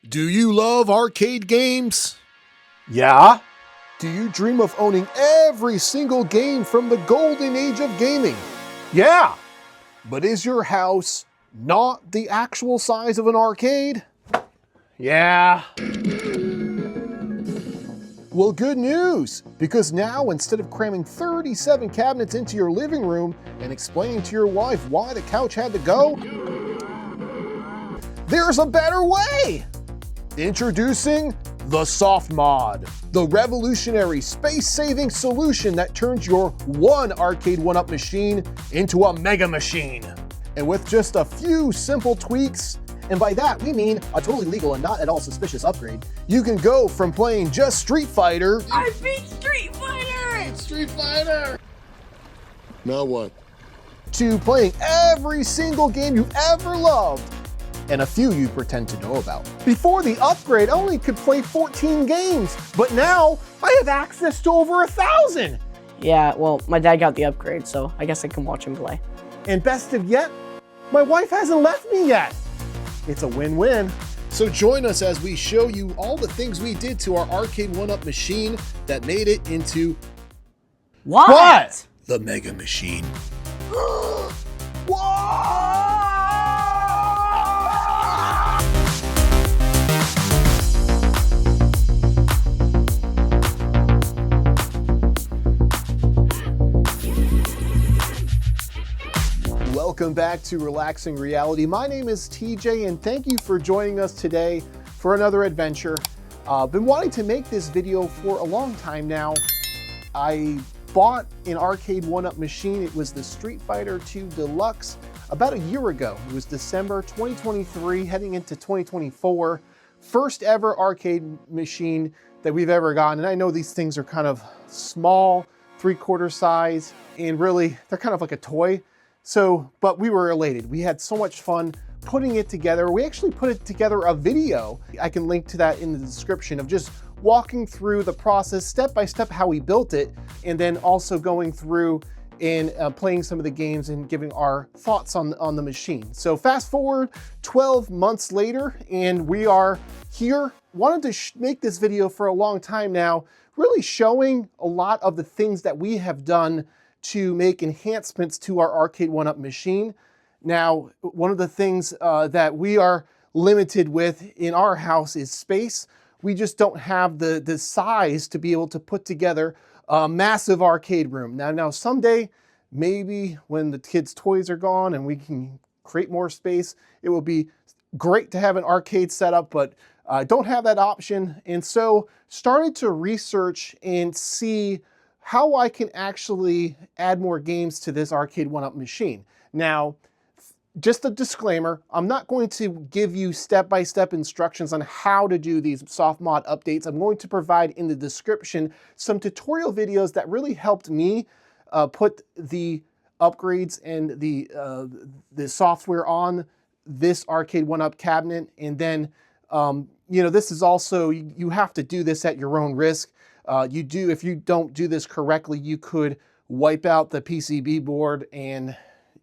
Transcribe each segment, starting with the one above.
Do you love arcade games? Yeah? Do you dream of owning every single game from the golden age of gaming? Yeah! But is your house not the actual size of an arcade? Yeah. Well, good news, because now instead of cramming 37 cabinets into your living room and explaining to your wife why the couch had to go, there's a better way! Introducing the Softmod, the revolutionary space-saving solution that turns your one Arcade1up machine into a mega machine. And with just a few simple tweaks, and by that we mean a totally legal and not at all suspicious upgrade, you can go from playing just Street Fighter— I beat Street Fighter! Street Fighter! Now what? To playing every single game you've ever loved, and a few you pretend to know about. Before the upgrade, I only could play 14 games, but now I have access to over 1,000. Yeah, well, my dad got the upgrade, so I guess I can watch him play. And best of yet, my wife hasn't left me yet. It's a win-win. So join us as we show you all the things we did to our Arcade1up machine that made it into What? the mega machine. Welcome back to Relaxing Reality. My name is TJ and thank you for joining us today for another adventure. I've been wanting to make this video for a long time now. I bought an Arcade1up machine. It was the Street Fighter 2 Deluxe about a year ago. It was December 2023, heading into 2024. First ever arcade machine that we've ever gotten. And I know these things are kind of small, 3/4 size, and really they're kind of like a toy. So, but we were elated. We had so much fun putting it together. We actually put it together a video. I can link to that in the description of just walking through the process step by step, how we built it, and then also going through and playing some of the games and giving our thoughts on the machine. So fast forward 12 months later, and we are here. Wanted to make this video for a long time now, really showing a lot of the things that we have done to make enhancements to our Arcade1up machine. Now, one of the things that we are limited with in our house is space. We just don't have the size to be able to put together a massive arcade room. Now someday, maybe when the kids' toys are gone and we can create more space, it will be great to have an arcade setup, but I don't have that option. And so started to research and see how I can actually add more games to this Arcade1up machine. Now, just a disclaimer, I'm not going to give you step-by-step instructions on how to do these softmod updates. I'm going to provide in the description some tutorial videos that really helped me put the upgrades and the software on this Arcade1up cabinet. And then, you know, this is also, you have to do this at your own risk. If you don't do this correctly, you could wipe out the PCB board and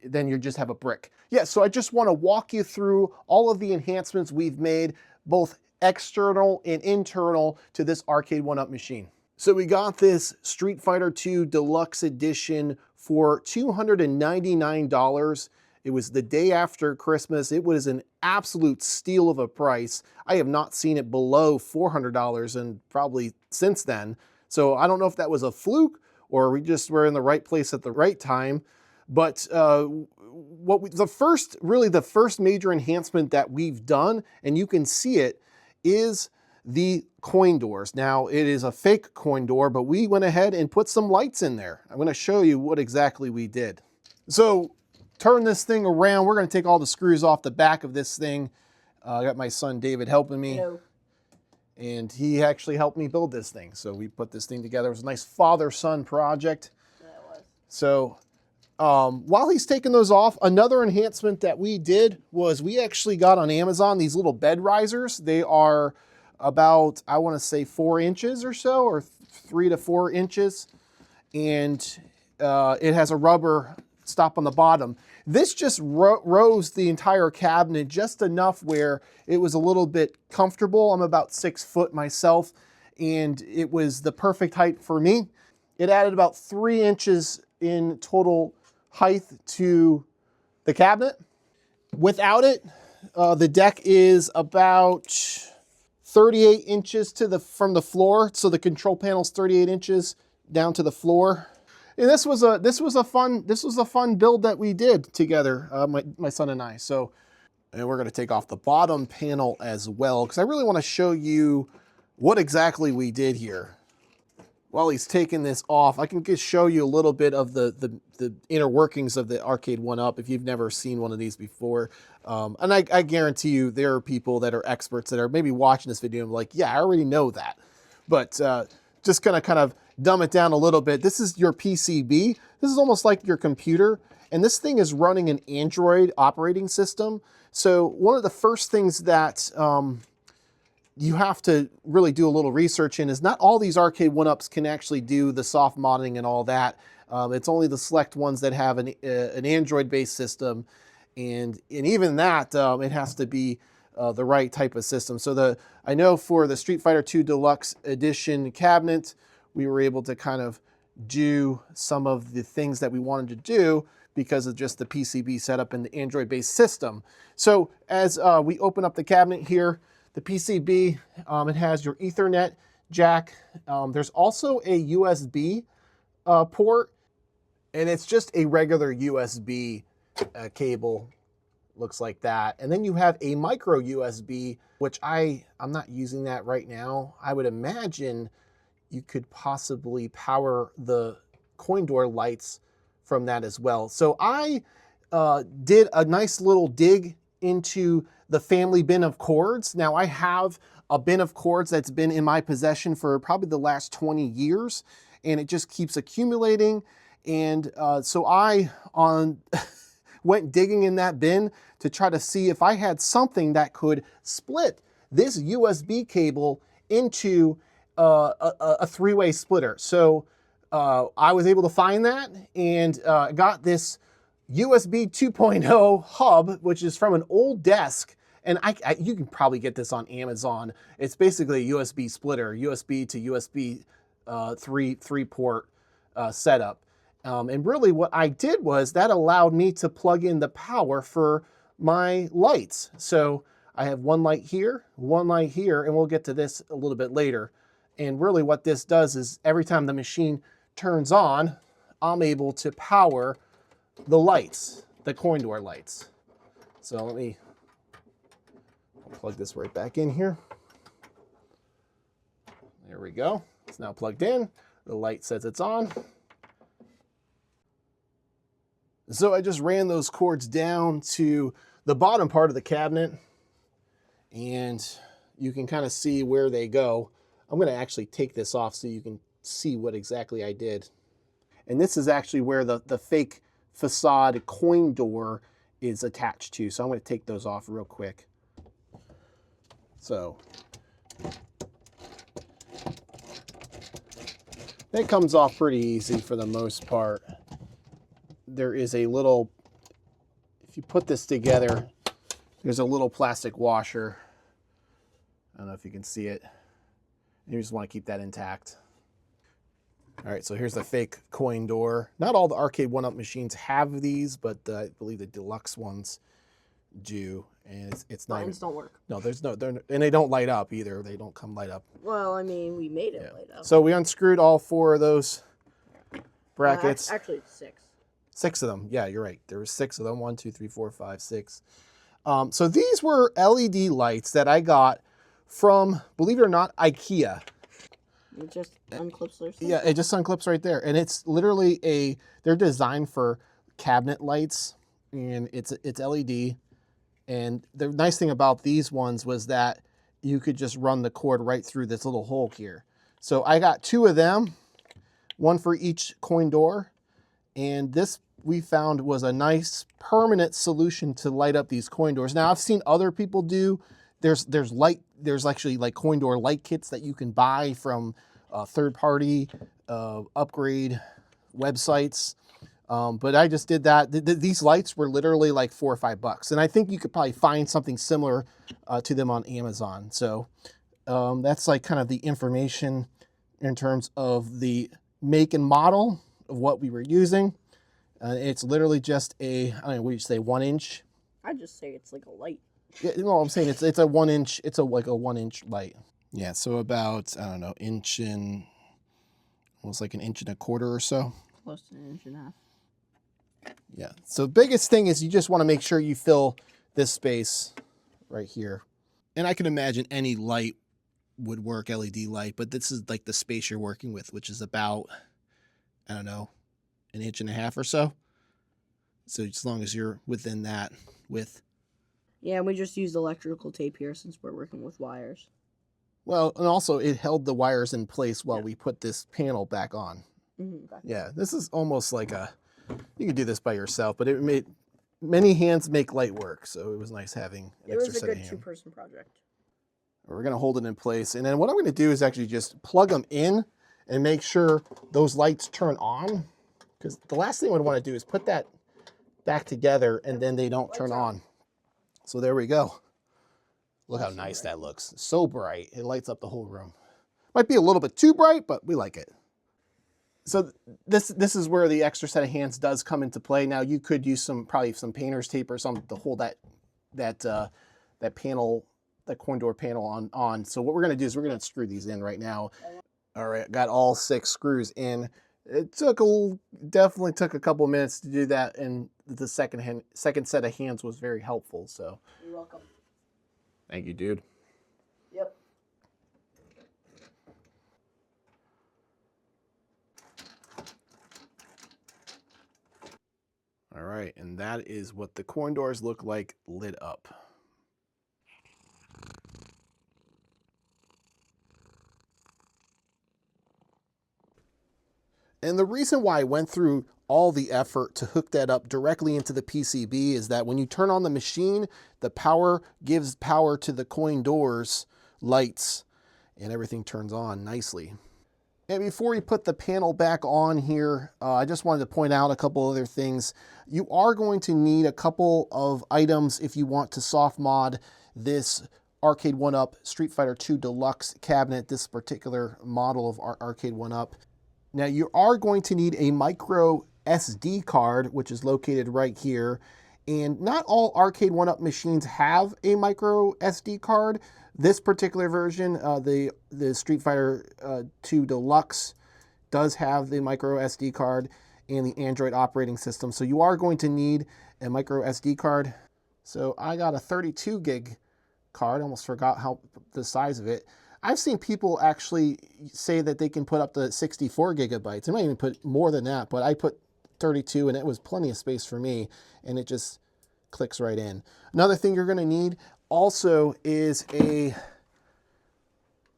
then you just have a brick. Yeah, so I just want to walk you through all of the enhancements we've made, both external and internal, to this Arcade1up machine. So we got this Street Fighter 2 Deluxe Edition for $299. It was the day after Christmas. It was an absolute steal of a price. I have not seen it below $400 and probably since then. So I don't know if that was a fluke or we just were in the right place at the right time. But the first major enhancement that we've done, and you can see it, is the coin doors. Now it is a fake coin door, but we went ahead and put some lights in there. I'm going to show you what exactly we did. So turn this thing around. We're going to take all the screws off the back of this thing. I got my son David helping me. Hello. And he actually helped me build this thing. So we put this thing together. It was a nice father-son project. Yeah, it was. So while he's taking those off, another enhancement that we did was we actually got on Amazon these little bed risers. They are about, I want to say 4 inches or so, or 3 to 4 inches. And it has a rubber stop on the bottom. This just rose the entire cabinet just enough where it was a little bit comfortable. I'm about 6 foot myself, and it was the perfect height for me. It added about 3 inches in total height to the cabinet. Without it, the deck is about 38 inches from the floor. So the control panel's 38 inches down to the floor. And this was a fun build that we did together, my son and I. So, and we're going to take off the bottom panel as well, because I really want to show you what exactly we did here. While he's taking this off, I can just show you a little bit of the inner workings of the Arcade1up if you've never seen one of these before. And I guarantee you there are people that are experts that are maybe watching this video and like, yeah, I already know that. But just gonna kind of dumb it down a little bit. This is your PCB. This is almost like your computer. And this thing is running an Android operating system. So one of the first things that you have to really do a little research in is not all these Arcade1ups can actually do the soft modding and all that. It's only the select ones that have an Android-based system. And even that, it has to be the right type of system. So I know for the Street Fighter II Deluxe Edition cabinet, we were able to kind of do some of the things that we wanted to do because of just the PCB setup and the Android-based system. So as we open up the cabinet here, the PCB, it has your Ethernet jack. There's also a USB port, and it's just a regular USB cable, looks like that. And then you have a micro USB, which I'm not using that right now. I would imagine you could possibly power the coin door lights from that as well. So I did a nice little dig into the family bin of cords. Now I have a bin of cords that's been in my possession for probably the last 20 years, and it just keeps accumulating. And so I went digging in that bin to try to see if I had something that could split this USB cable into a 3-way splitter. So I was able to find that and got this USB 2.0 hub, which is from an old desk. And you can probably get this on Amazon. It's basically a USB splitter, USB to USB 3 port setup. And really what I did was that allowed me to plug in the power for my lights. So I have one light here, and we'll get to this a little bit later. And really what this does is every time the machine turns on, I'm able to power the lights, the coin door lights. So I'll plug this right back in here. There we go. It's now plugged in. The light says it's on. So I just ran those cords down to the bottom part of the cabinet, and you can kind of see where they go. I'm going to actually take this off so you can see what exactly I did. And this is actually where the fake facade coin door is attached to. So I'm going to take those off real quick. So that comes off pretty easy for the most part. There is a little, if you put this together, there's a little plastic washer. I don't know if you can see it. You just want to keep that intact. All right, so here's the fake coin door. Not all the Arcade1up machines have these, but I believe the deluxe ones do. And it's not. Mines don't work. No, and they don't light up either. They don't come light up. Well, I mean, we made it light up. So we unscrewed all 4 of those brackets. Actually, 6. 6 of them. Yeah, you're right. There were 6 of them. 1, 2, 3, 4, 5, 6. So these were LED lights that I got from, believe it or not, IKEA. It just unclips there. Yeah, it just unclips right there. And it's literally they're designed for cabinet lights, and it's LED. And the nice thing about these ones was that you could just run the cord right through this little hole here. So I got 2 of them, 1 for each coin door. And this we found was a nice permanent solution to light up these coin doors. Now I've seen other people do. There's actually like coin door light kits that you can buy from third-party upgrade websites. But I just did that. These lights were literally like $4 or $5, and I think you could probably find something similar to them on Amazon. So that's like kind of the information in terms of the make and model of what we were using. It's literally just a, I don't know, what do you say, 1 inch? I'd just say it's like a light. Yeah, no, I'm saying it's a 1 inch. It's like a 1 inch light. Yeah, so about, I don't know, inch and almost like 1.25 inches or so. Close to 1.5 inches. Yeah. So biggest thing is you just want to make sure you fill this space right here. And I can imagine any light would work, LED light, but this is like the space you're working with, which is about, I don't know, 1.5 inches or so. So as long as you're within that width. Yeah, and we just used electrical tape here since we're working with wires. Well, and also it held the wires in place while we put this panel back on. Yeah, this is almost like a, you could do this by yourself, but it made, many hands make light work, so it was nice having an extra set of hands. It was a good 2-person project. We're going to hold it in place, and then what I'm going to do is actually just plug them in and make sure those lights turn on, because the last thing I would want to do is put that back together and then they don't turn on. So there we go. Look how nice that looks. So bright. It lights up the whole room. Might be a little bit too bright, but we like it. So this is where the extra set of hands does come into play. Now you could use probably some painter's tape or something to hold that panel, that coin door panel on. So what we're going to do is we're going to screw these in right now. All right, got all 6 screws in. It definitely took a couple minutes to do that, and the second set of hands was very helpful. So you're welcome. Thank you, dude. Yep. All right, and that is what the coin doors look like lit up. And the reason why I went through all the effort to hook that up directly into the PCB is that when you turn on the machine, the power gives power to the coin doors lights, and everything turns on nicely. And before we put the panel back on here, I just wanted to point out a couple other things. You are going to need a couple of items if you want to soft mod this Arcade1up Street Fighter II Deluxe cabinet, this particular model of Arcade1up. Now you are going to need a micro SD card, which is located right here. And not all Arcade1up machines have a micro SD card. This particular version, the Street Fighter II Deluxe, does have the micro SD card and the Android operating system. So you are going to need a micro SD card. So I got a 32 gig card. I almost forgot the size of it. I've seen people actually say that they can put up to 64 gigabytes. I might even put more than that, but I put 32 and it was plenty of space for me, and it just clicks right in. Another thing you're going to need also is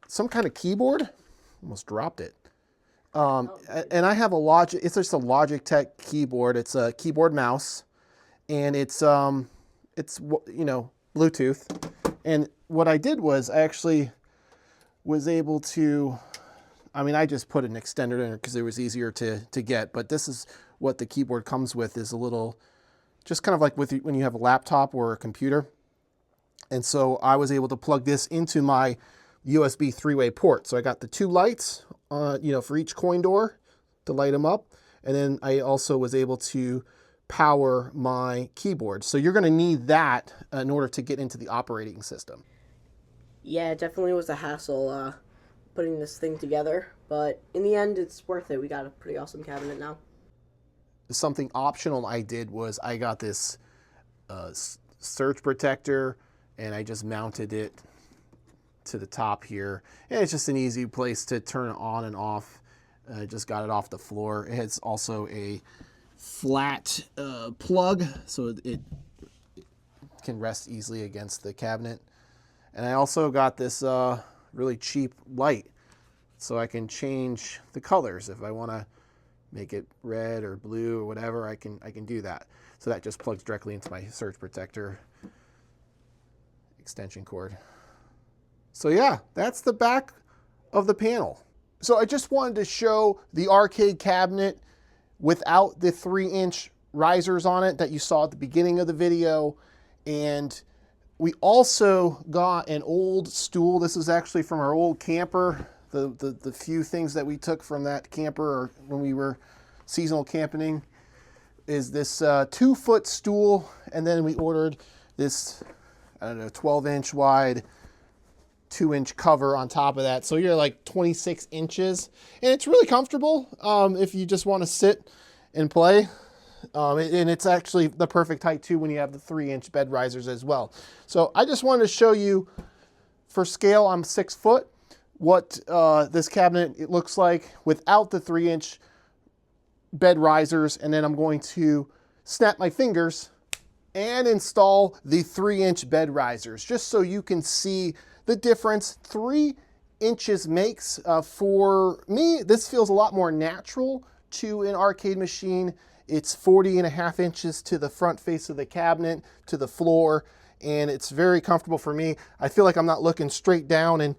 some kind of keyboard. Almost dropped it. And I have it's just a Logitech keyboard. It's a keyboard mouse, and it's Bluetooth. And what I did was I actually was able to, I just put an extender in because it was easier to get, but this is what the keyboard comes with, is a little, just kind of like when you have a laptop or a computer. And so I was able to plug this into my USB 3-way port. So I got the 2 lights, for each coin door to light them up. And then I also was able to power my keyboard. So you're going to need that in order to get into the operating system. Yeah, it definitely was a hassle putting this thing together, but in the end, it's worth it. We got a pretty awesome cabinet now. Something optional I did was I got this surge protector, and I just mounted it to the top here. And it's just an easy place to turn it on and off. I just got it off the floor. It has also a flat plug, so it can rest easily against the cabinet. And I also got this really cheap light, so I can change the colors. If I want to make it red or blue or whatever, I can do that. So that just plugs directly into my surge protector extension cord. So yeah, that's the back of the panel. So I just wanted to show the arcade cabinet without the 3-inch risers on it that you saw at the beginning of the video. And we also got an old stool. This is actually from our old camper. The few things that we took from that camper or when we were seasonal camping is this 2-foot stool. And then we ordered this, I don't know, 12-inch wide 2-inch cover on top of that. So you're like 26 inches. And it's really comfortable if you just want to sit and play. And it's actually the perfect height too when you have the 3-inch bed risers as well. So I just wanted to show you, for scale, I'm 6 foot, what this cabinet it looks like without the 3-inch bed risers. And then I'm going to snap my fingers and install the 3-inch bed risers, just so you can see the difference 3 inches makes. For me, this feels a lot more natural to an arcade machine. It's 40.5 inches to the front face of the cabinet, to the floor, and it's very comfortable for me. I feel like I'm not looking straight down, and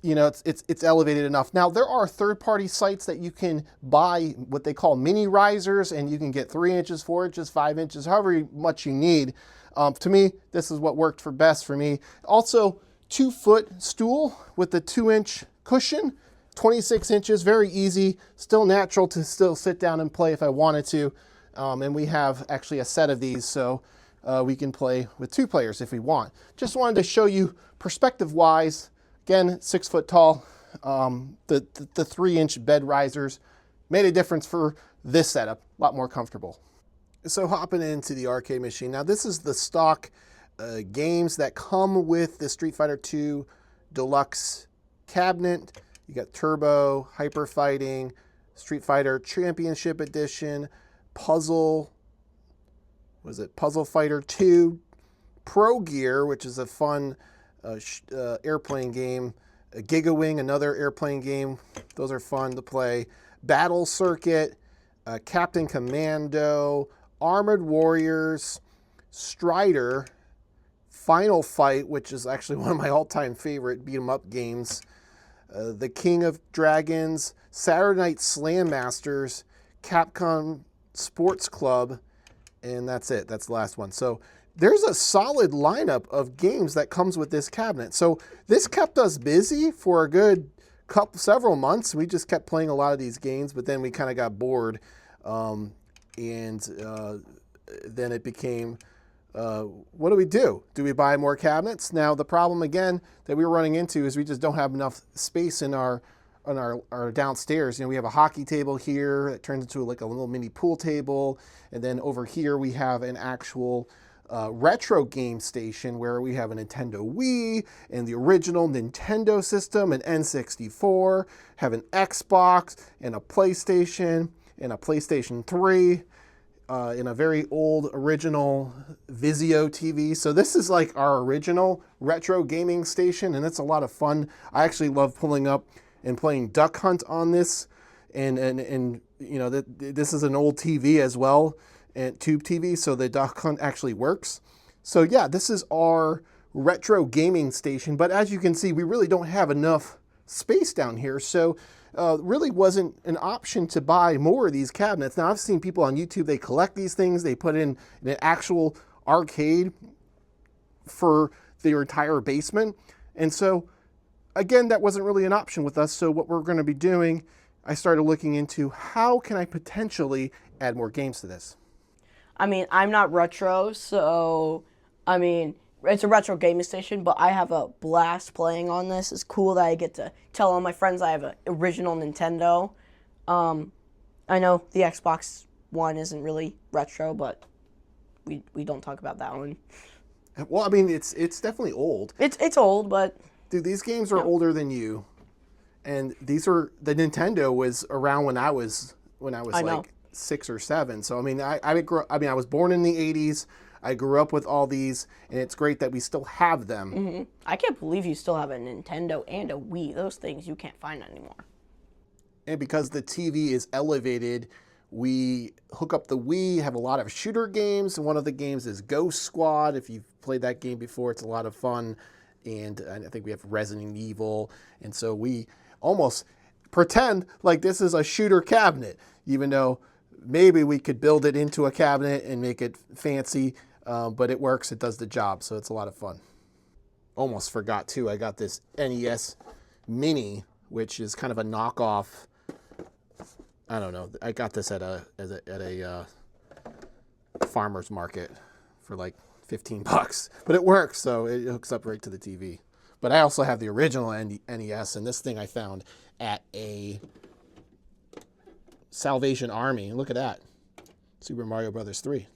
you know, it's elevated enough. Now, there are third-party sites that you can buy what they call mini risers, and you can get 3 inches, 4 inches, 5 inches, however much you need. To me, this is what worked best for me. Also, 2-foot stool with the 2-inch cushion, 26 inches, very easy, still natural to still sit down and play if I wanted to. And we have actually a set of these, so we can play with 2 players if we want. Just wanted to show you perspective-wise, again, 6 foot tall, the 3-inch bed risers made a difference for this setup, a lot more comfortable. So hopping into the arcade machine. Now this is the stock games that come with the Street Fighter II Deluxe cabinet. You got Turbo, Hyper Fighting, Street Fighter Championship Edition, Puzzle Fighter 2, Pro Gear, which is a fun airplane game, Giga Wing, another airplane game. Those are fun to play. Battle Circuit, Captain Commando, Armored Warriors, Strider, Final Fight, which is actually one of my all-time favorite beat-em-up games, The King of Dragons, Saturday Night Slam Masters, Capcom Sports Club, and that's it. That's the last one. So there's a solid lineup of games that comes with this cabinet. So this kept us busy for a good several months. We just kept playing a lot of these games, but then we kind of got bored, and then it became, what do we do? Do we buy more cabinets? Now the problem again that we were running into is we just don't have enough space in our downstairs. You know, we have a hockey table here that turns into like a little mini pool table, and then over here we have an actual retro game station where we have a Nintendo Wii and the original Nintendo system, an N64, have an Xbox and a PlayStation 3. In a very old original Vizio TV. So this is like our original retro gaming station, and it's a lot of fun. I actually love pulling up and playing Duck Hunt on this, and you know, this is an old TV as well, and tube TV, so the Duck Hunt actually works. So yeah, this is our retro gaming station, but as you can see, we really don't have enough space down here, so really wasn't an option to buy more of these cabinets. Now I've seen people on YouTube, they collect these things, they put in an actual arcade for their entire basement, and so again, that wasn't really an option with us. So what we're going to be doing, I started looking into how can I potentially add more games to this. I mean, I'm not retro, so, I mean, it's a retro gaming station, but I have a blast playing on this. It's cool that I get to tell all my friends I have an original Nintendo. I know the Xbox One isn't really retro, but we don't talk about that one. Well, I mean, it's definitely old. It's old, but... Dude, these games are older than you, and the Nintendo was around when I was like 6 or 7. So I mean, I was born in the 80s. I grew up with all these, and it's great that we still have them. Mm-hmm. I can't believe you still have a Nintendo and a Wii. Those things you can't find anymore. And because the TV is elevated, we hook up the Wii, have a lot of shooter games, and one of the games is Ghost Squad. If you've played that game before, it's a lot of fun. And I think we have Resident Evil. And so we almost pretend like this is a shooter cabinet, even though maybe we could build it into a cabinet and make it fancy, but it works, it does the job, so it's a lot of fun. Almost forgot too, I got this NES Mini, which is kind of a knockoff. I don't know, I got this at a farmer's market for like 15 bucks, but it works, so it hooks up right to the TV. But I also have the original NES, and this thing I found at a Salvation Army. Look at that. Super Mario Brothers 3.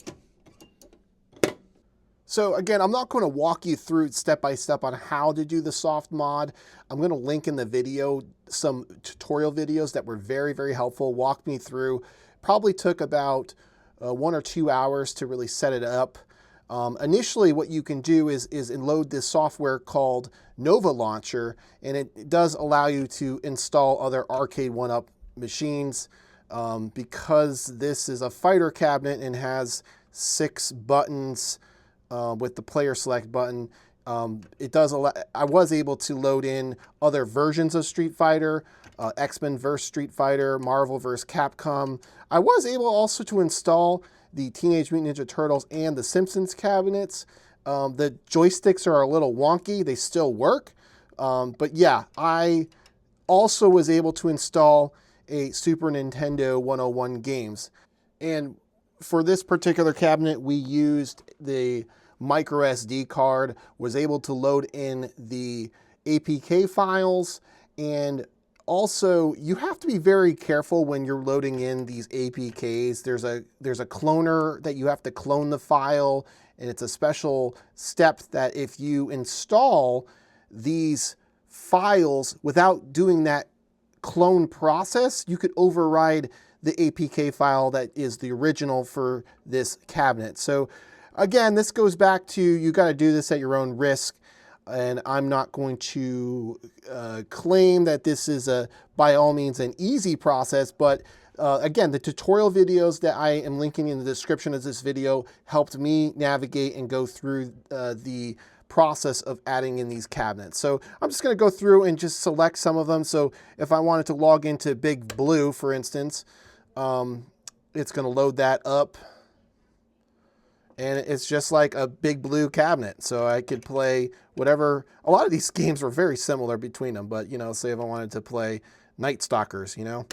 So again, I'm not going to walk you through step by step on how to do the soft mod. I'm going to link in the video some tutorial videos that were very, very helpful. Walked me through. Probably took about 1 or 2 hours to really set it up. Initially, what you can do is load this software called Nova Launcher, and it does allow you to install other Arcade1up machines. Because this is a fighter cabinet and has 6 buttons with the player select button, it does allow. I was able to load in other versions of Street Fighter, X-Men vs. Street Fighter, Marvel vs. Capcom. I was able also to install the Teenage Mutant Ninja Turtles and the Simpsons cabinets. The joysticks are a little wonky. They still work. But yeah, I also was able to install a Super Nintendo 101 games. And for this particular cabinet, we used the micro SD card, was able to load in the APK files, and also you have to be very careful when you're loading in these APKs. There's a cloner that you have to clone the file, and it's a special step that if you install these files without doing that clone process, you could override the APK file that is the original for this cabinet. So again, this goes back to, you got to do this at your own risk, and I'm not going to claim that this is by all means an easy process, but again, the tutorial videos that I am linking in the description of this video helped me navigate and go through the process of adding in these cabinets. So I'm just going to go through and just select some of them. So if I wanted to log into Big Blue, for instance, it's going to load that up, and it's just like a Big Blue cabinet. So I could play whatever. A lot of these games were very similar between them, but you know, say if I wanted to play Night Stalkers, you know,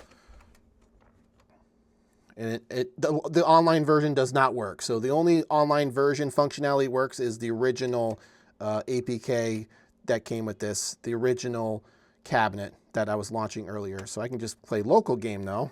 and the online version does not work. So the only online version functionality works is the original APK that came with this, the original cabinet that I was launching earlier. So I can just play local game now.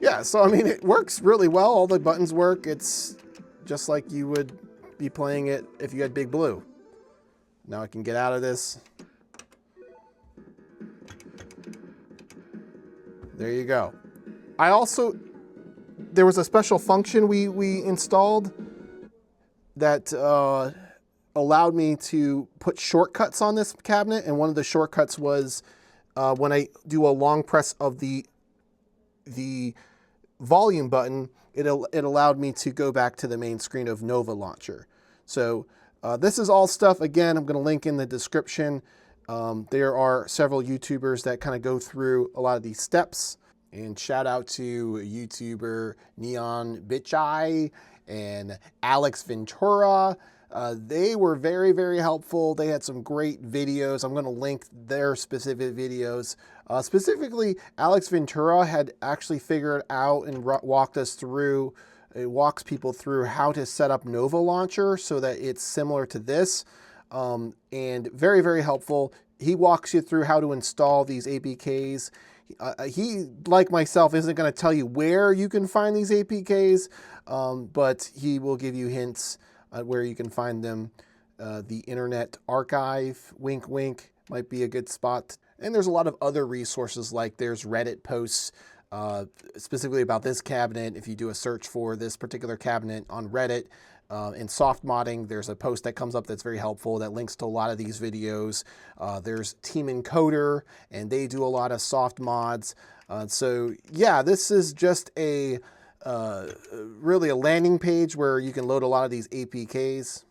Yeah, so I mean, it works really well. All the buttons work. It's just like you would be playing it if you had Big Blue. Now I can get out of this. There you go. I also, there was a special function we installed that allowed me to put shortcuts on this cabinet, and one of the shortcuts was when I do a long press of the volume button, it allowed me to go back to the main screen of Nova Launcher. So this is all stuff, again, I'm going to link in the description. There are several YouTubers that kind of go through a lot of these steps. And shout out to YouTuber Neon Bitchai and Alex Ventura. They were very, very helpful. They had some great videos. I'm going to link their specific videos. Specifically, Alex Ventura had actually figured out and walked us through, it walks people through how to set up Nova Launcher so that it's similar to this. And very, very helpful. He walks you through how to install these APKs. He, like myself, isn't going to tell you where you can find these APKs, but he will give you hints where you can find them. The Internet Archive, wink wink, might be a good spot. And there's a lot of other resources, like there's Reddit posts specifically about this cabinet. If you do a search for this particular cabinet on Reddit, in Softmoding, there's a post that comes up that's very helpful that links to a lot of these videos. There's Team Encoder, and they do a lot of soft mods. So yeah, this is just a really a landing page where you can load a lot of these APKs.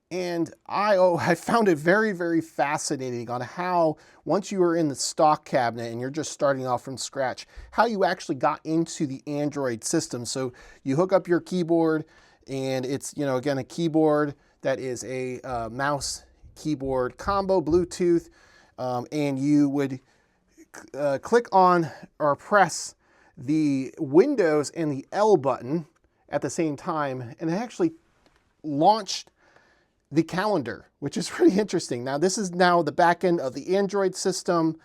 And I found it very, very fascinating on how, once you are in the stock cabinet and you're just starting off from scratch, how you actually got into the Android system. So you hook up your keyboard, and it's, you know, again, a keyboard that is a mouse keyboard combo, Bluetooth, and you would click on or press the Windows and the L button at the same time, and it actually launched the calendar, which is really interesting. Now, this is now the back end of the Android system,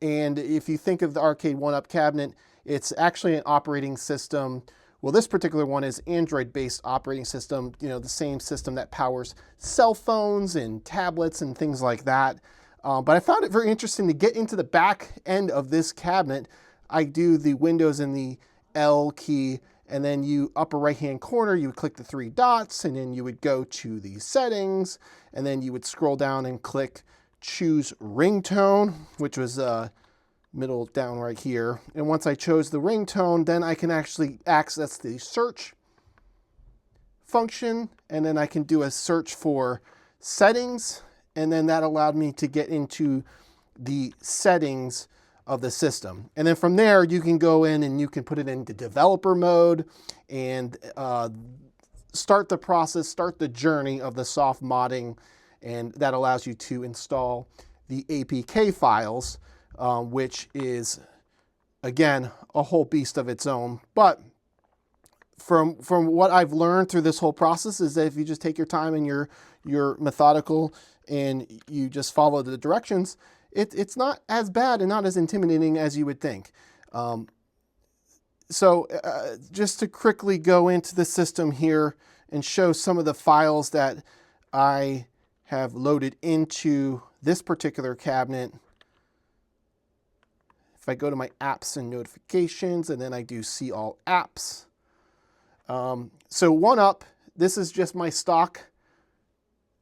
and if you think of the Arcade1up cabinet, it's actually an operating system. Well, this particular one is Android-based operating system, you know, the same system that powers cell phones and tablets and things like that. But I found it very interesting to get into the back end of this cabinet. I do the Windows and the L key, and then you upper right-hand corner, you would click the 3 dots, and then you would go to the settings, and then you would scroll down and click choose ringtone, which was middle down right here. And once I chose the ringtone, then I can actually access the search function, and then I can do a search for settings, and then that allowed me to get into the settings of the system. And then from there, you can go in and you can put it into developer mode and start the process, start the journey of the soft modding, and that allows you to install the APK files, which is, again, a whole beast of its own. But from what I've learned through this whole process is that if you just take your time and you're methodical and you just follow the directions, it's not as bad and not as intimidating as you would think. Just to quickly go into the system here and show some of the files that I have loaded into this particular cabinet. If I go to my apps and notifications, and then I do see all apps. So 1UP, this is just my stock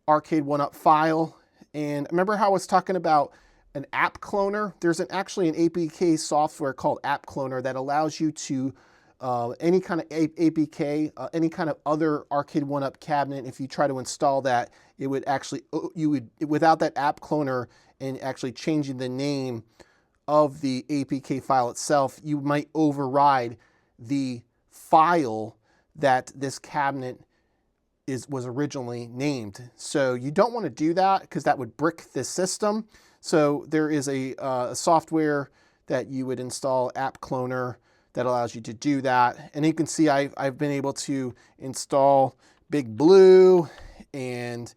Arcade1up file. And remember how I was talking about an app cloner? There's actually an APK software called App Cloner that allows you to, any kind of APK, any kind of other Arcade1up cabinet, if you try to install that, it would actually, without that app cloner and actually changing the name of the APK file itself, you might override the file that this cabinet was originally named. So you don't want to do that because that would brick the system. So there is a software that you would install, App Cloner, that allows you to do that. And you can see I've been able to install Big Blue and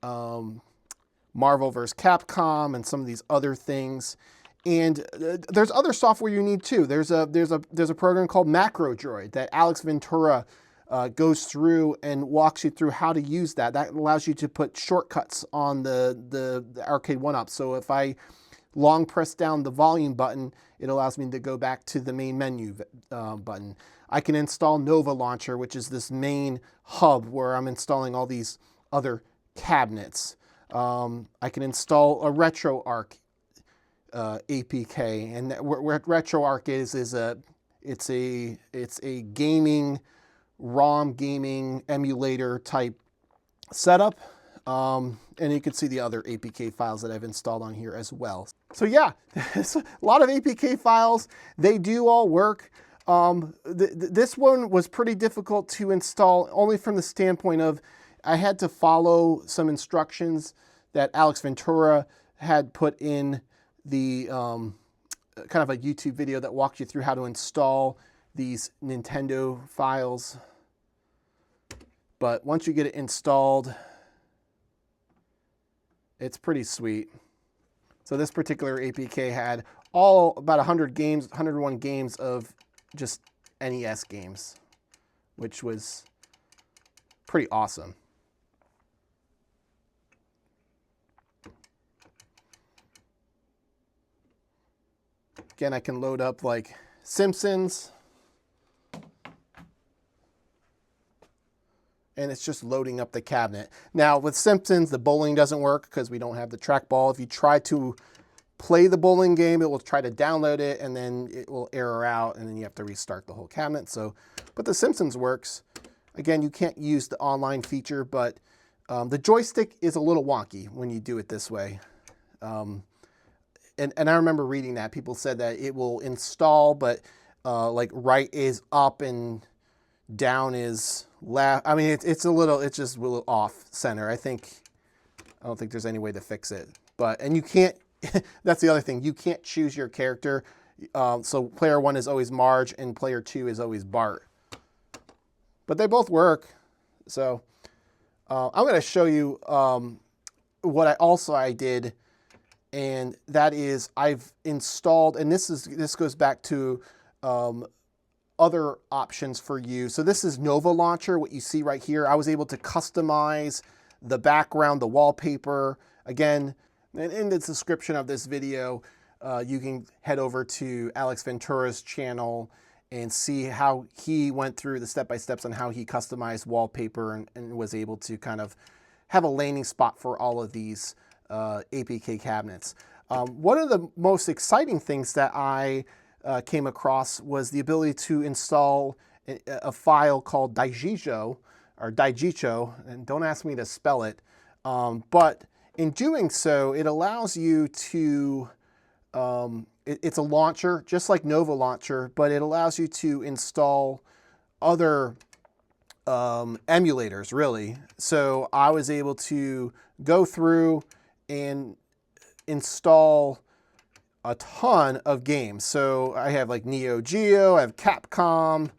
Marvel vs. Capcom and some of these other things. And there's other software you need too. There's a program called MacroDroid that Alex Ventura goes through and walks you through how to use that. That allows you to put shortcuts on the Arcade1up. So if I long press down the volume button, it allows me to go back to the main menu button. I can install Nova Launcher, which is this main hub where I'm installing all these other cabinets. I can install a Retroarch APK, and what Retroarch is it's a gaming ROM gaming emulator type setup, and you can see the other APK files that I've installed on here as well. So yeah, a lot of APK files. They do all work. This one was pretty difficult to install, only from the standpoint of I had to follow some instructions that Alex Ventura had put in the kind of a YouTube video that walked you through how to install these Nintendo files. But once you get it installed, it's pretty sweet. So this particular APK had about 100 games, 101 games of just NES games, which was pretty awesome. Again, I can load up like Simpsons. And it's just loading up the cabinet. Now with Simpsons, the bowling doesn't work because we don't have the trackball. If you try to play the bowling game, it will try to download it, and then it will error out, and then you have to restart the whole cabinet. So, but The Simpsons works. Again, you can't use the online feature, but the joystick is a little wonky when you do it this way. And I remember reading that. People said that it will install, but like right is up and down is left. I mean, it's just a little off center. I don't think there's any way to fix it. And you can't, that's the other thing. You can't choose your character. So player 1 is always Marge and player 2 is always Bart. But they both work. So I'm going to show you what I did, and that is I've installed, and this goes back to other options for you. So this is Nova Launcher, what you see right here. I was able to customize the background, the wallpaper. Again, in the description of this video, you can head over to Alex Ventura's channel and see how he went through the step-by-steps on how he customized wallpaper and was able to kind of have a landing spot for all of these APK cabinets. One of the most exciting things that I came across was the ability to install a file called Daijisho, and don't ask me to spell it, but in doing so, it allows you to, it's a launcher, just like Nova Launcher, but it allows you to install other emulators, really. So I was able to go through and install a ton of games. So I have like Neo Geo, I have Capcom.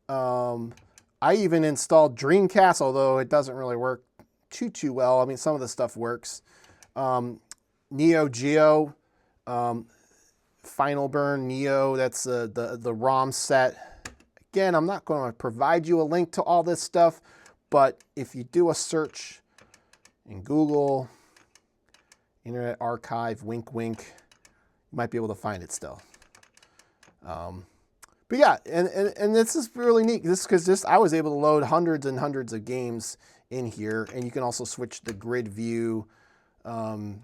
I even installed Dreamcast, although it doesn't really work too well. I mean, some of the stuff works. Neo Geo, Final Burn Neo, that's the ROM set. Again, I'm not going to provide you a link to all this stuff, but if you do a search in Google, Internet Archive, wink, wink, you might be able to find it still. But yeah, and this is really neat. Because I was able to load hundreds and hundreds of games in here, and you can also switch the grid view. And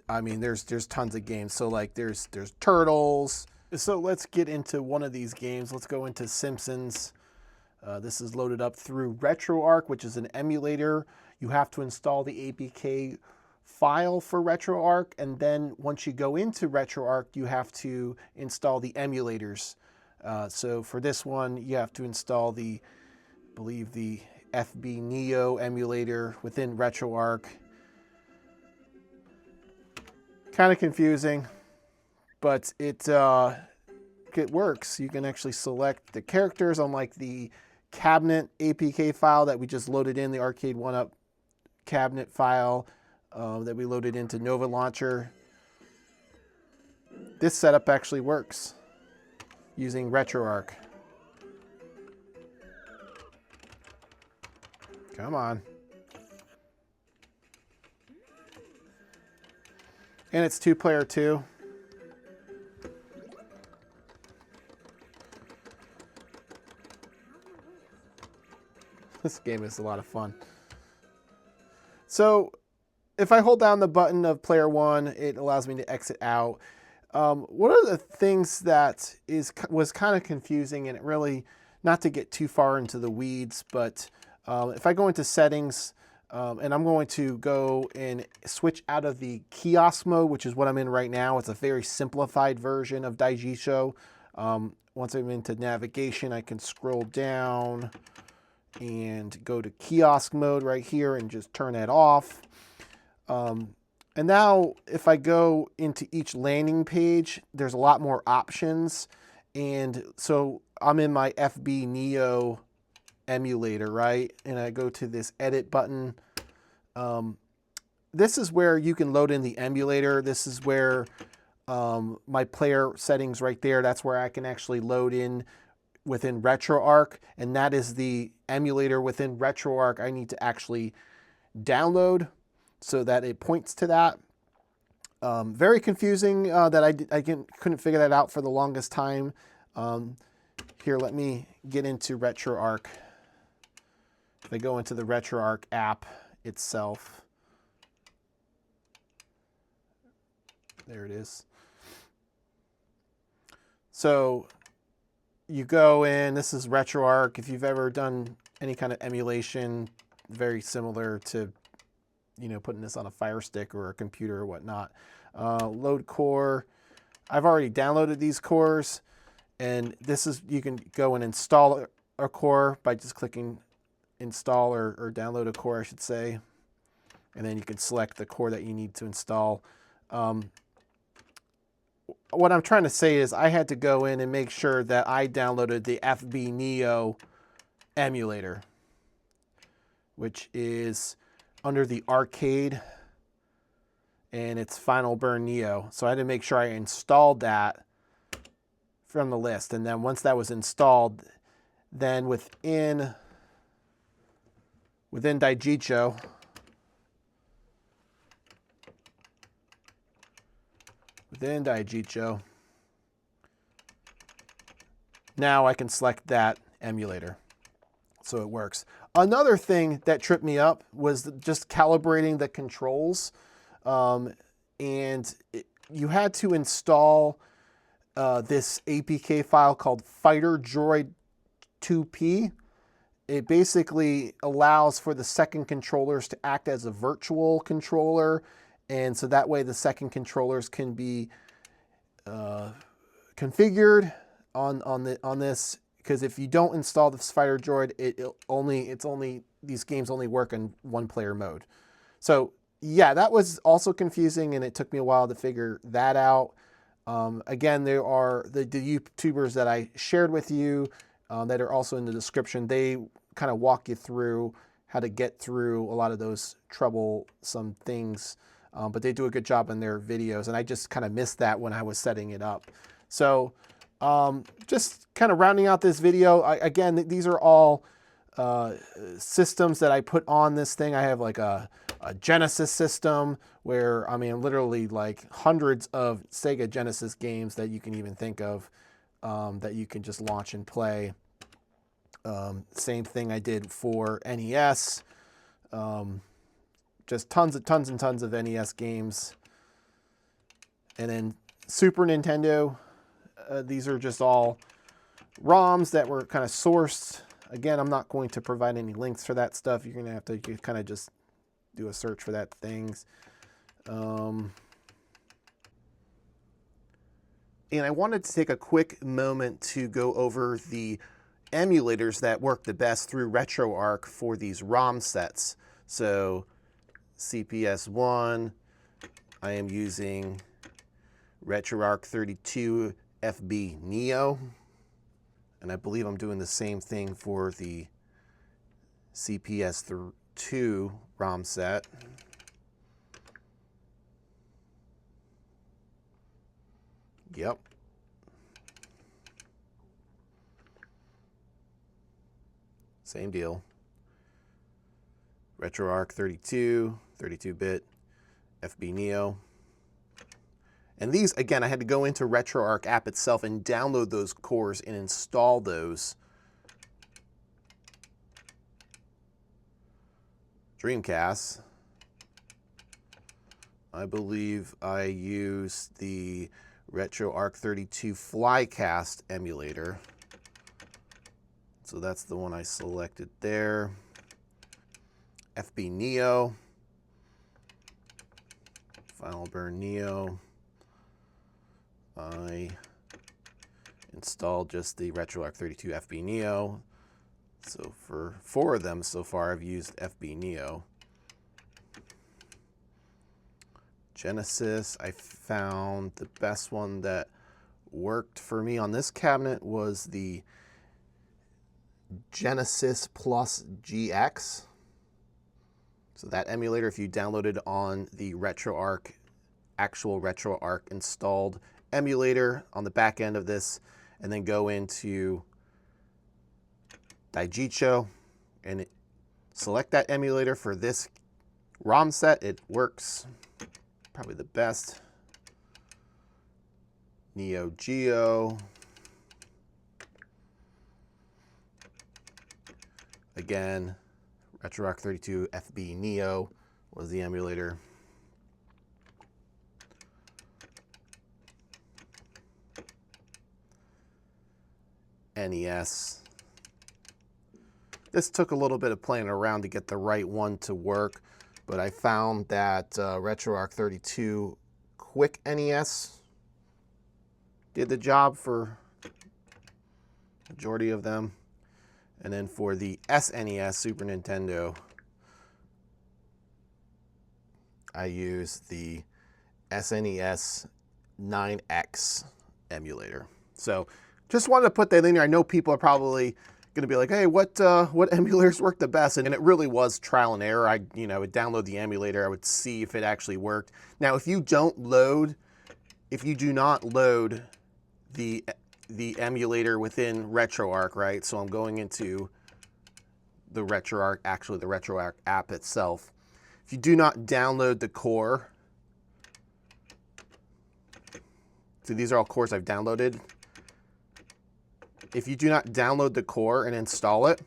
I mean, there's tons of games. So like there's Turtles. So let's get into one of these games. Let's go into Simpsons. This is loaded up through Retroarch, which is an emulator. You have to install the APK file for Retroarch, and then once you go into Retroarch, you have to install the emulators. So for this one, you have to install I believe the FB Neo emulator within Retroarch. Kind of confusing, but it works. You can actually select the characters, unlike the cabinet APK file that we just loaded in, the Arcade1up cabinet file that we loaded into Nova Launcher. This setup actually works using Retroarch. Come on. And it's 2-player too. This game is a lot of fun. So if I hold down the button of player 1, it allows me to exit out. One of the things that was kind of confusing, and it really, not to get too far into the weeds, but if I go into settings, and I'm going to go and switch out of the kiosk mode, which is what I'm in right now. It's a very simplified version of Daijisho. Once I'm into navigation, I can scroll down and go to kiosk mode right here and just turn that off. And now if I go into each landing page, there's a lot more options. And so I'm in my FB Neo emulator, right? And I go to this edit button. This is where you can load in the emulator. This is where my player settings right there, that's where I can actually load in within Retroarch, and that is the emulator within Retroarch I need to actually download so that it points to that. Very confusing that I couldn't figure that out for the longest time. Here, let me get into Retroarch. If I go into the Retroarch app itself, There it is. So you go in, this is Retroarch. If you've ever done any kind of emulation, very similar to, you know, putting this on a Fire Stick or a computer or whatnot. Load core. I've already downloaded these cores, and this is, you can go and install a core by just clicking install or download a core, I should say. And then you can select the core that you need to install. What I'm trying to say is I had to go in and make sure that I downloaded the FB Neo emulator, which is under the Arcade, and it's Final Burn Neo. So I had to make sure I installed that from the list. And then once that was installed, then within Daijisho, now I can select that emulator. So it works. Another thing that tripped me up was just calibrating the controls. You had to install this APK file called FighterDroid2P. It basically allows for the second controllers to act as a virtual controller, and so that way the second controllers can be configured on this. Because if you don't install this Fighter Droid, these games only work in one-player mode. So yeah, that was also confusing, and it took me a while to figure that out. Again, there are the YouTubers that I shared with you that are also in the description. They kind of walk you through how to get through a lot of those troublesome things, but they do a good job in their videos, and I just kind of missed that when I was setting it up. So just kind of rounding out this video, again, these are all systems that I put on this thing. I have like a Genesis system where, I mean, literally like hundreds of Sega Genesis games that you can even think of that you can just launch and play. Same thing I did for NES. Just tons and tons of NES games. And then Super Nintendo. These are just all ROMs that were kind of sourced. Again, I'm not going to provide any links for that stuff. You're going to have to kind of just do a search for that things. And I wanted to take a quick moment to go over the emulators that work the best through Retroarch for these ROM sets. So CPS1, I am using Retroarch 32 FB Neo, and I believe I'm doing the same thing for the CPS2 ROM set. Yep. Same deal. Retroarch 32-bit FB Neo. And these, again, I had to go into Retroarch app itself and download those cores and install those. Dreamcast. I believe I used the Retroarch 32 Flycast emulator. So that's the one I selected there. FB Neo. Final Burn Neo. I installed just the Retroarch 32 FB Neo. So for 4 of them so far, I've used FB Neo. Genesis, I found the best one that worked for me on this cabinet was the Genesis Plus GX. So that emulator, if you downloaded on the Retroarch, actual Retroarch installed emulator on the back end of this, and then go into Daijisho and select that emulator for this ROM set, it works probably the best. Neo Geo. Again, Retroarch 32 FB Neo was the emulator. NES. This took a little bit of playing around to get the right one to work, but I found that Retroarch 32 Quick NES did the job for majority of them. And then for the SNES, Super Nintendo, I use the SNES 9X emulator. So just wanted to put that in there. I know people are probably going to be like, hey, what emulators work the best? And it really was trial and error. I would download the emulator. I would see if it actually worked. Now, if you do not load the emulator within Retroarch, right? So I'm going into the Retroarch, actually the Retroarch app itself. If you do not download the core, so these are all cores I've downloaded. If you do not download the core and install it,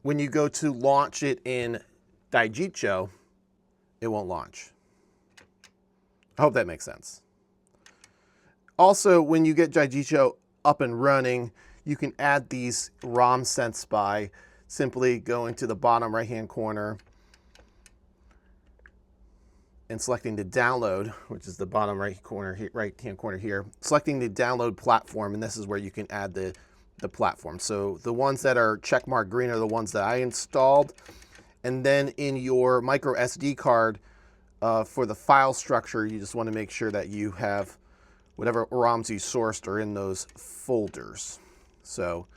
when you go to launch it in Daijisho, it won't launch. I hope that makes sense. Also, when you get Daijisho up and running, you can add these ROM sense by simply going to the bottom right-hand corner and selecting the download, which is the bottom right-hand corner here, selecting the download platform, and this is where you can add the platform. So the ones that are checkmark green are the ones that I installed, and then in your micro SD card for the file structure, you just want to make sure that you have whatever ROMs you sourced are in those folders. So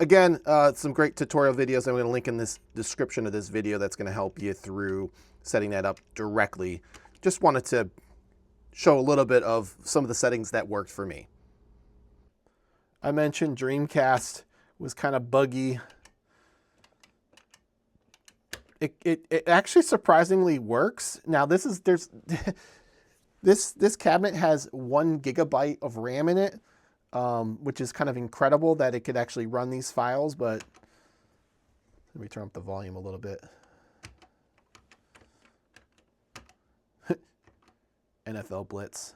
again, some great tutorial videos I'm going to link in this description of this video that's going to help you through setting that up directly. Just wanted to show a little bit of some of the settings that worked for me. I mentioned Dreamcast was kind of buggy. It actually surprisingly works. Now this cabinet has 1 GB of RAM in it, which is kind of incredible that it could actually run these files, but let me turn up the volume a little bit. NFL Blitz.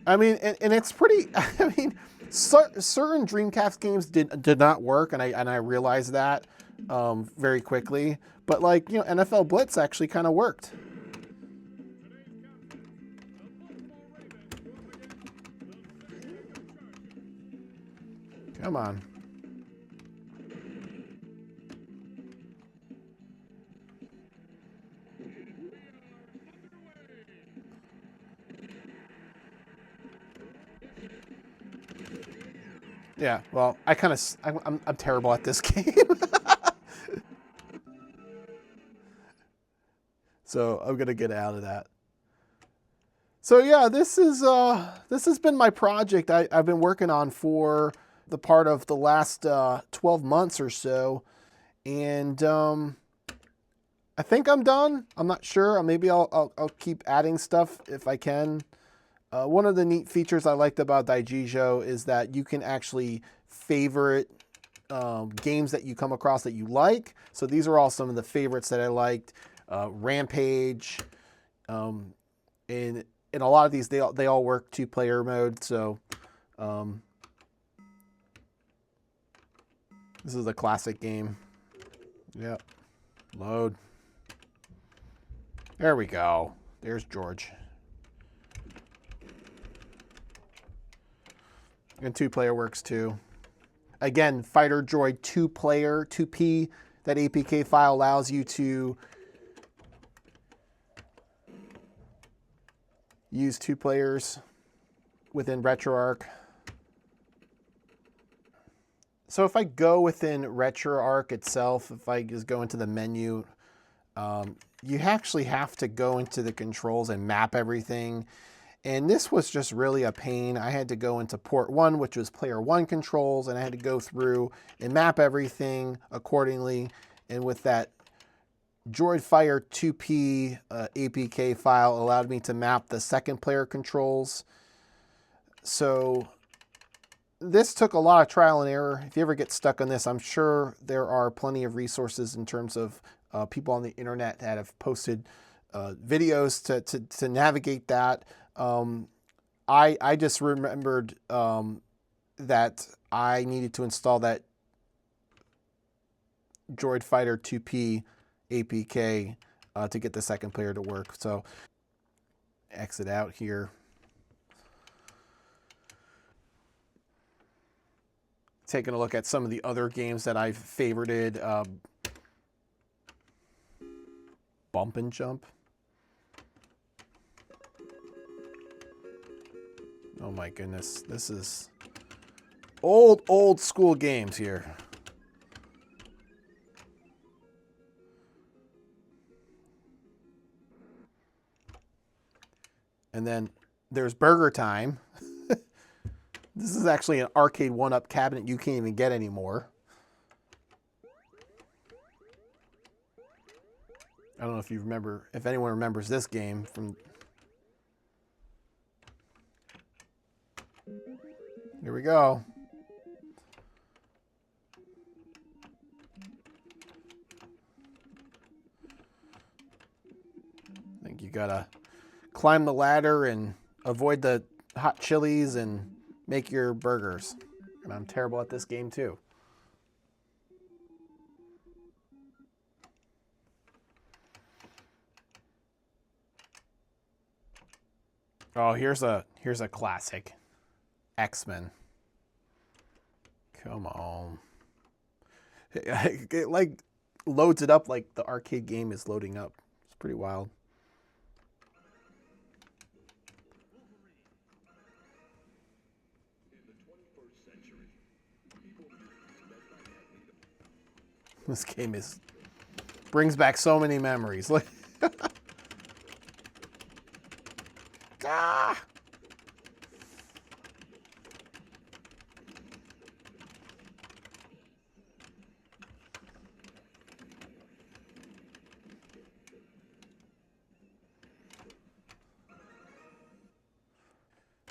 I mean, and it's pretty, I mean, certain Dreamcast games did not work, and I realized that very quickly. But like, NFL Blitz actually kind of worked. Come on. Yeah, well, I'm terrible at this game. So I'm gonna get out of that. So yeah, this has been my project I've been working on for the part of the last 12 months or so, and I think I'm done. I'm not sure. Maybe I'll keep adding stuff if I can. One of the neat features I liked about Daijisho is that you can actually favorite games that you come across that you like. So these are all some of the favorites that I liked. Rampage, and a lot of these, they all work 2-player mode. So this is a classic game. Yep. Load. There we go. There's George. And 2-player works too. Again, Fighter Droid 2-player, 2P, that APK file allows you to use 2 players within Retroarch. So if I go within Retroarch itself, if I just go into the menu, you actually have to go into the controls and map everything. And this was just really a pain. I had to go into port 1, which was player 1 controls, and I had to go through and map everything accordingly. And with that Droid Fire 2P APK file allowed me to map the 2nd player controls. So this took a lot of trial and error. If you ever get stuck on this, I'm sure there are plenty of resources in terms of people on the internet that have posted videos to navigate that. I just remembered that I needed to install that Droid Fighter 2P APK to get the second player to work. So exit out here. Taking a look at some of the other games that I've favorited. Bump and Jump. Oh my goodness, this is old school games here. And then there's Burger Time. This is actually an Arcade1up cabinet you can't even get anymore. I don't know if you remember, if anyone remembers this game from... Here we go. I think you gotta climb the ladder and avoid the hot chilies and make your burgers. And I'm terrible at this game too. Oh, here's a classic. X-Men. Come on. It like loads it up like the arcade game is loading up. It's pretty wild. This game brings back so many memories. Look. Ah!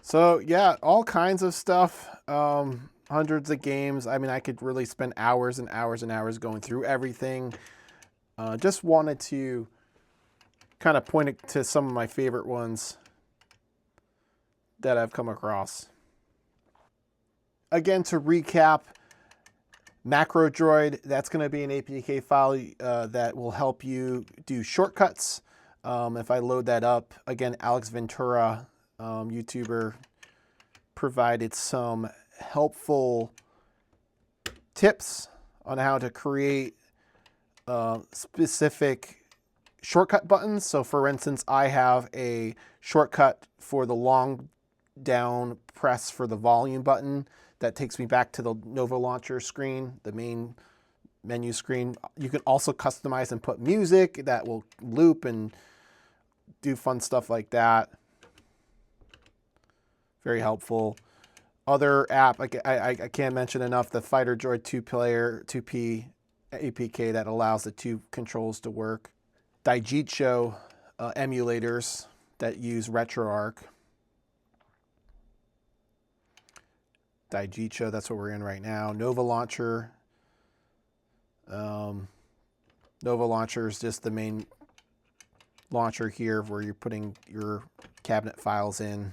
So yeah, all kinds of stuff. Hundreds of games. I mean, I could really spend hours and hours and hours going through everything. Just wanted to kind of point it to some of my favorite ones that I've come across. Again, to recap, Macro Droid, that's going to be an APK file that will help you do shortcuts. If I load that up, again, Alex Ventura, YouTuber, provided some helpful tips on how to create specific shortcut buttons. So for instance, I have a shortcut for the long down press for the volume button that takes me back to the Nova Launcher screen, the main menu screen. You can also customize and put music that will loop and do fun stuff like that. Very helpful. Other app, I can't mention enough, the Fighter Droid 2P APK that allows the two controls to work. Daijisho emulators that use Retroarch. Daijisho, that's what we're in right now. Nova Launcher. Nova Launcher is just the main launcher here where you're putting your cabinet files in.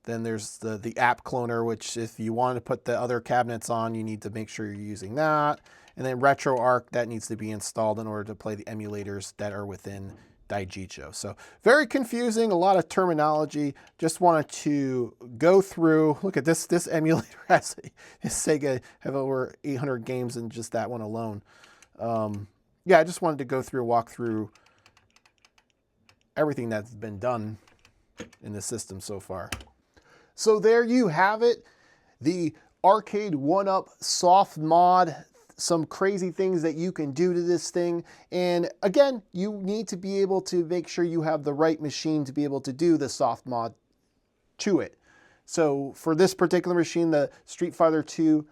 Then there's the app cloner, which if you want to put the other cabinets on, you need to make sure you're using that. And then Retroarch, that needs to be installed in order to play the emulators that are within Daijisho. So very confusing, a lot of terminology. Just wanted to go through, look at this emulator has Sega have over 800 games in just that one alone. Yeah, I just wanted to go through, walk through everything that's been done in the system so far. So there you have it, the Arcade1up soft mod, some crazy things that you can do to this thing. And again, you need to be able to make sure you have the right machine to be able to do the soft mod to it. So for this particular machine, the Street Fighter 2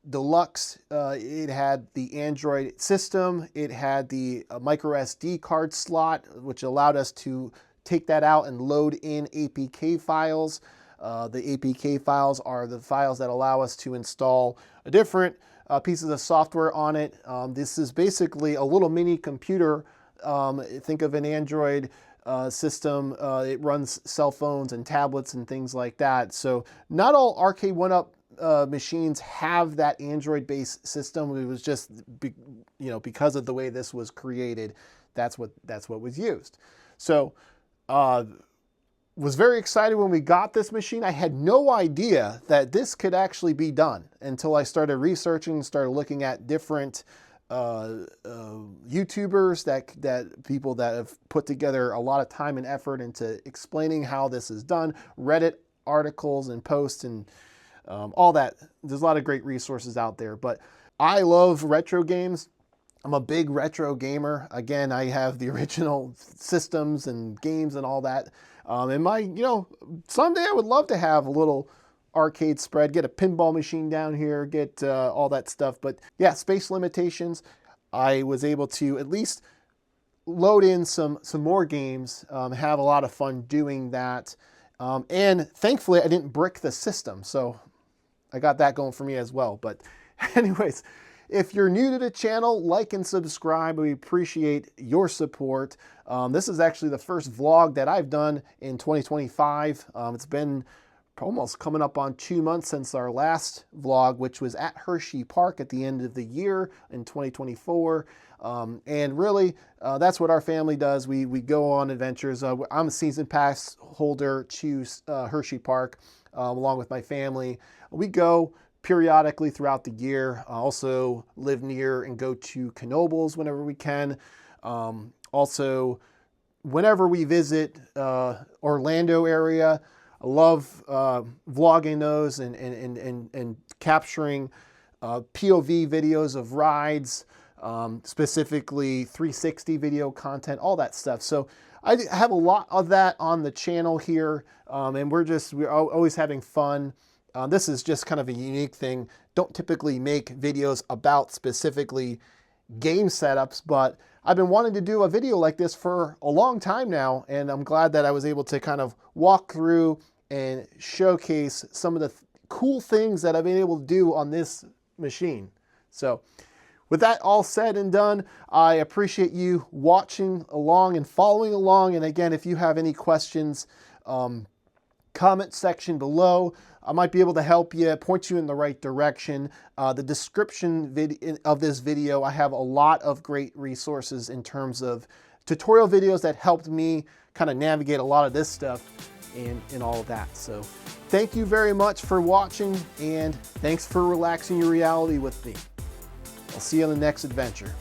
Deluxe, it had the Android system, it had the micro SD card slot, which allowed us to take that out and load in APK files. The APK files are the files that allow us to install different pieces of software on it. This is basically a little mini computer Think of an Android system. It runs cell phones and tablets and things like that. So not all Arcade1up machines have that Android-based system. It was just, because of the way this was created, that's what was used. So was very excited when we got this machine. I had no idea that this could actually be done until I started researching, started looking at different YouTubers, that people that have put together a lot of time and effort into explaining how this is done, Reddit articles and posts and all that. There's a lot of great resources out there, but I love retro games. I'm a big retro gamer. Again, I have the original systems and games and all that. And someday I would love to have a little arcade spread, get a pinball machine down here, get all that stuff. But yeah, space limitations. I was able to at least load in some more games, have a lot of fun doing that. And thankfully I didn't brick the system, so I got that going for me as well. But anyways, if you're new to the channel, like and subscribe. We appreciate your support. This is actually the first vlog that I've done in 2025. It's been almost coming up on 2 months since our last vlog, which was at Hershey Park at the end of the year in 2024. And really, that's what our family does. We go on adventures. I'm a season pass holder to Hershey Park along with my family. We go periodically throughout the year. Also live near and go to Knoebels whenever we can. Also, whenever we visit Orlando area, I love vlogging those and capturing POV videos of rides, specifically 360 video content, all that stuff. So I have a lot of that on the channel here, and we're always having fun. This is just kind of a unique thing. Don't typically make videos about specifically game setups, but I've been wanting to do a video like this for a long time now, and I'm glad that I was able to kind of walk through and showcase some of the cool things that I've been able to do on this machine. So with that all said and done, I appreciate you watching along and following along. And again, if you have any questions, comment section below. I might be able to help you, point you in the right direction. The description of this video, I have a lot of great resources in terms of tutorial videos that helped me kind of navigate a lot of this stuff and all of that. So thank you very much for watching, and thanks for relaxing your reality with me. I'll see you on the next adventure.